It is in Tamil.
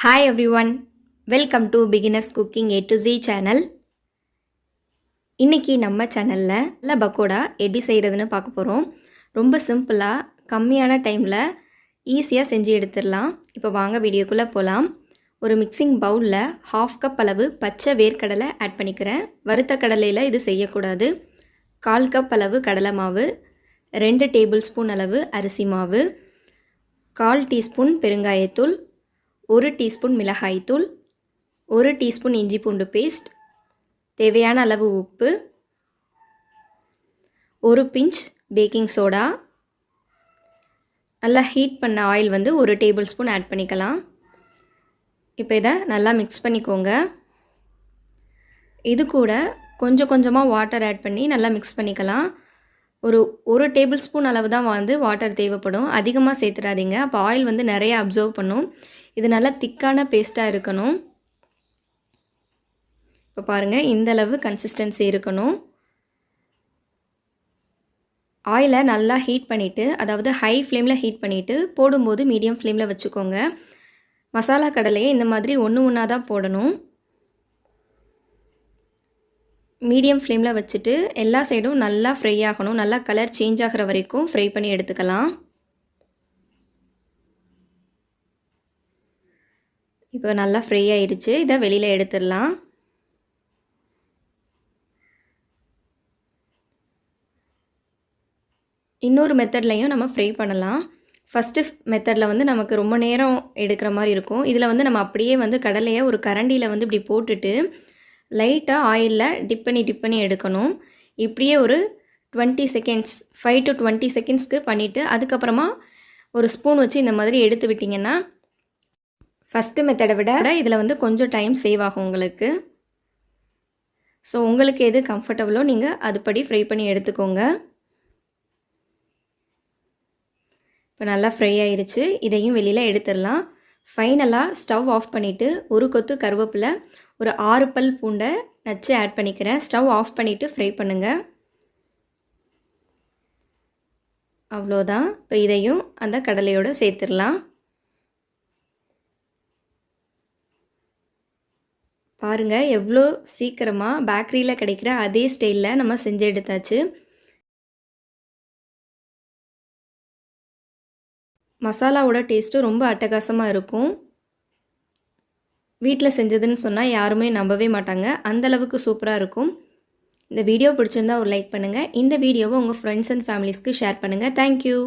Hi everyone, welcome to Beginners Cooking A to Z channel. இன்னைக்கு நம்ம சேனல்ல பக்கோடா எப்படி செய்கிறதுன்னு பார்க்க போகிறோம். ரொம்ப சிம்பிளாக கம்மியான டைமில் ஈஸியாக செஞ்சு எடுத்துடலாம். இப்போ வாங்க வீடியோக்குள்ளே போகலாம். ஒரு மிக்சிங் பவுலில் 1/2 கப் அளவு பச்சை வேர்க்கடலை ஆட் பண்ணிக்கிறேன். வறுத்த கடலையில் இது செய்யக்கூடாது. 1/4 கப் அளவு கடலை மாவு, 2 டேபிள் ஸ்பூன் அளவு அரிசி மாவு, 1/4 டீஸ்பூன் பெருங்காயத்தூள், 1 டீஸ்பூன் மிளகாய்த்தூள், 1 டீஸ்பூன் இஞ்சி பூண்டு பேஸ்ட், தேவையான அளவு உப்பு, 1 பிஞ்ச் பேக்கிங் சோடா, நல்லா ஹீட் பண்ண ஆயில் 1 டேபிள் ஸ்பூன் ஆட் பண்ணிக்கலாம். இப்போ இதை நல்லா மிக்ஸ் பண்ணிக்கோங்க. இது கூட கொஞ்சம் கொஞ்சமாக வாட்டர் ஆட் பண்ணி நல்லா மிக்ஸ் பண்ணிக்கலாம். ஒரு டேபிள் ஸ்பூன் அளவு தான் வாட்டர் தேவைப்படும். அதிகமாக சேர்த்துடாதீங்க, அப்போ ஆயில் நிறைய அப்சர்வ் பண்ணும். இது நல்லா திக்கான பேஸ்ட்டாக இருக்கணும். இப்போ பாருங்கள், இந்த அளவு கன்சிஸ்டன்சி இருக்கணும். ஆயிலை நல்லா ஹீட் பண்ணிவிட்டு, அதாவது ஹை ஃப்ளேமில் ஹீட் பண்ணிவிட்டு போடும்போது மீடியம் ஃப்ளேமில் வச்சுக்கோங்க. மசாலா கடலையை இந்த மாதிரி ஒன்றா தான் போடணும். மீடியம் ஃப்ளேமில் வச்சுட்டு எல்லா சைடும் நல்லா ஃப்ரை ஆகணும். நல்லா கலர் சேஞ்ச் ஆகிற வரைக்கும் ஃப்ரை பண்ணி எடுத்துக்கலாம். இப்போ நல்லா ஃப்ரை ஆயிடுச்சு. இதை வெளியில் எடுத்துடலாம். இன்னொரு மெத்தட்லையும் நம்ம ஃப்ரை பண்ணலாம். ஃபஸ்ட்டு மெத்தடில் நமக்கு ரொம்ப நேரம் எடுக்கிற மாதிரி இருக்கும். இதில் நம்ம அப்படியே கடலையை ஒரு கரண்டியில் இப்படி போட்டுட்டு லைட்டாக ஆயிலில் டிப் பண்ணி எடுக்கணும். இப்படியே ஒரு 20 செகண்ட்ஸ் 5 to 20 செகண்ட்ஸ்க்கு பண்ணிவிட்டு அதுக்கப்புறமா ஒரு ஸ்பூன் வச்சு இந்த மாதிரி எடுத்து விட்டிங்கன்னா ஃபஸ்ட்டு மெத்தடை விட இதில் கொஞ்சம் டைம் சேவ் ஆகும் உங்களுக்கு. ஸோ உங்களுக்கு எது கம்ஃபர்டபுளோ நீங்கள் அதுபடி ஃப்ரை பண்ணி எடுத்துக்கோங்க. இப்போ நல்லா ஃப்ரை ஆயிருச்சு. இதையும் வெளியில் எடுத்துடலாம். ஃபைனலாக ஸ்டவ் ஆஃப் பண்ணிவிட்டு ஒரு கொத்து கருவேப்பிலை, ஒரு 6 பல் பூண்டை நச்சு ஆட் பண்ணிக்கிறேன். ஸ்டவ் ஆஃப் பண்ணிவிட்டு ஃப்ரை பண்ணுங்கள். அவ்வளோதான். இப்போ இதையும் அந்த கடலையோடு சேர்த்துடலாம். பாருங்கள், எவ்வளோ சீக்கிரமாக பேக்கரியில் கிடைக்கிற அதே ஸ்டைலில் நம்ம செஞ்சு எடுத்தாச்சு. மசாலாவோட டேஸ்ட்டும் ரொம்ப அட்டகாசமாக இருக்கும். வீட்டில் செஞ்சதுன்னு சொன்னால் யாருமே நம்பவே மாட்டாங்க, அந்தளவுக்கு சூப்பராக இருக்கும். இந்த வீடியோ பிடிச்சிருந்தா ஒரு லைக் பண்ணுங்கள். இந்த வீடியோவை உங்கள் ஃப்ரெண்ட்ஸ் அண்ட் ஃபேமிலிஸ்க்கு ஷேர் பண்ணுங்கள். தேங்க்யூ.